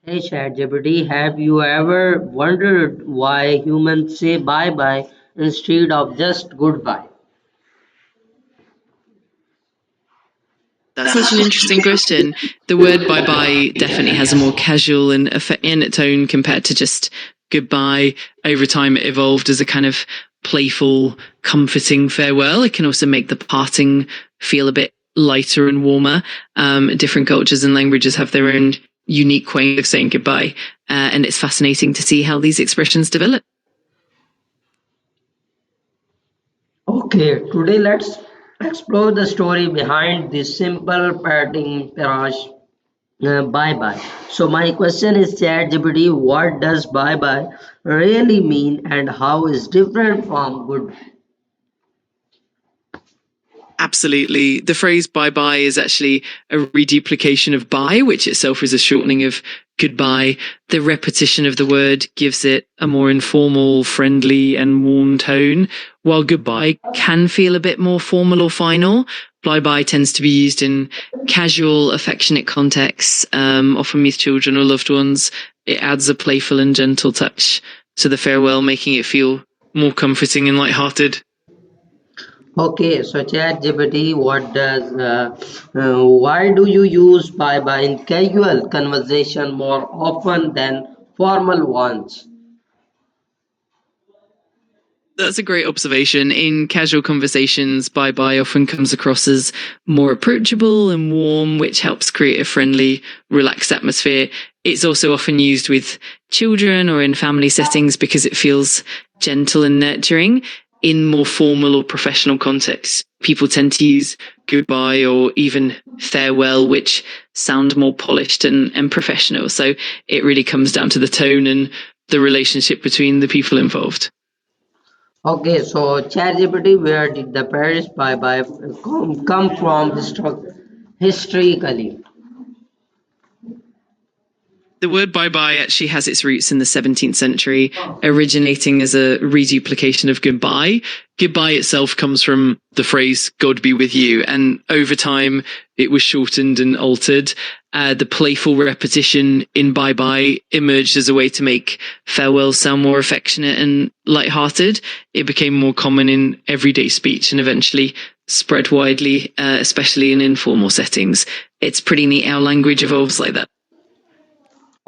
Hey ChatGPT, have you ever wondered why humans say bye bye instead of just goodbye? That's such an interesting question. The word bye bye definitely has a more casual and affectionate tone compared to just goodbye. Over time, it evolved as a kind of playful, comforting farewell. It can also make the parting feel a bit lighter and warmer. Different cultures and languages have their own unique way of saying goodbye. And it's fascinating to see how these expressions develop. Okay, today let's explore the story behind this simple parting pirash bye bye. So my question is ChatGPT, what does bye bye really mean and how is different from goodbye? Absolutely. The phrase bye bye is actually a reduplication of bye, which itself is a shortening of goodbye. The repetition of the word gives it a more informal, friendly, and warm tone, while goodbye can feel a bit more formal or final. Bye bye tends to be used in casual, affectionate contexts, often with children or loved ones. It adds a playful and gentle touch to the farewell, making it feel more comforting and lighthearted. Okay, so ChatGPT, why do you use bye bye in casual conversation more often than formal ones? That's a great observation. In casual conversations, bye bye often comes across as more approachable and warm, which helps create a friendly, relaxed atmosphere. It's also often used with children or in family settings because it feels gentle and nurturing. In more formal or professional contexts, people tend to use goodbye or even farewell, which sound more polished and professional. So it really comes down to the tone and the relationship between the people involved. Okay, so ChatGPT, where did the Paris bye bye come from historically? The word bye bye actually has its roots in the 17th century, originating as a reduplication of goodbye. Goodbye itself comes from the phrase God be with you, and over time it was shortened and altered. The playful repetition in bye bye emerged as a way to make farewells sound more affectionate and light-hearted. It became more common in everyday speech and eventually spread widely, especially in informal settings. It's pretty neat how language evolves like that.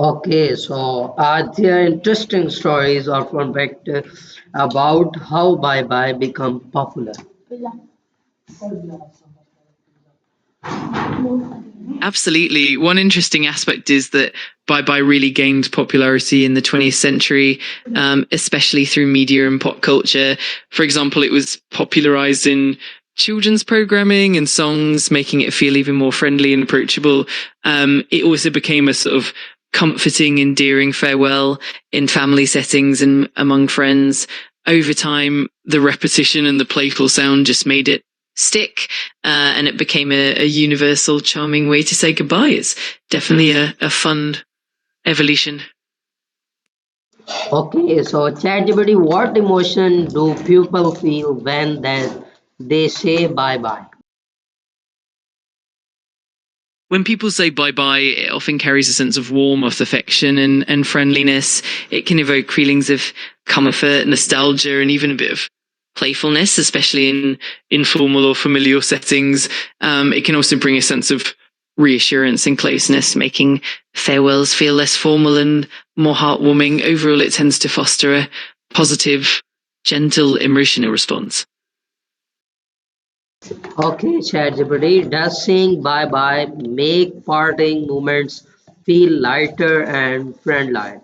Okay, so are there interesting stories or fun fact about how bye bye become popular? Absolutely. One interesting aspect is that Bye Bye really gained popularity in the 20th century, especially through media and pop culture. For example, it was popularized in children's programming and songs, making it feel even more friendly and approachable. It also became a sort of comforting, endearing farewell in family settings and among friends. Over time, the repetition and the playful sound just made it stick, and it became a universal, charming way to say goodbye. It's definitely a fun evolution. Okay, so ChatGPT, what emotion do people feel when they say bye bye? When people say bye bye, it often carries a sense of warmth, affection, and friendliness. It can evoke feelings of comfort, nostalgia, and even a bit of playfulness, especially in informal or familiar settings. It can also bring a sense of reassurance and closeness, making farewells feel less formal and more heartwarming. Overall, it tends to foster a positive, gentle emotional response. Okay, ChatGPT, does saying bye bye make parting moments feel lighter and friendly?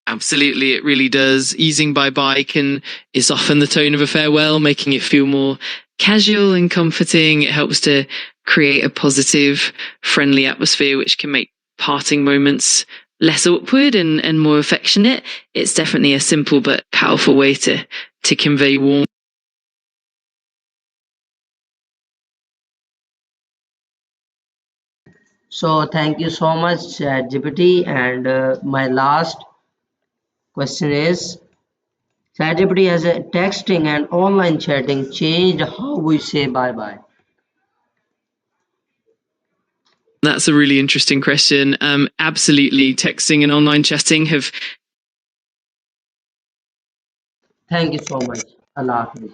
Absolutely, it really does. Easing by bike and is often the tone of a farewell, making it feel more casual and comforting. It helps to create a positive, friendly atmosphere, which can make parting moments less awkward and more affectionate. It's definitely a simple but powerful way to convey warmth. So thank you so much, ChatGPT. And my last question is, ChatGPT has a texting and online chatting changed how we say bye bye? That's a really interesting question. Absolutely, texting and online chatting have Thank you so much. Allah Hafiz.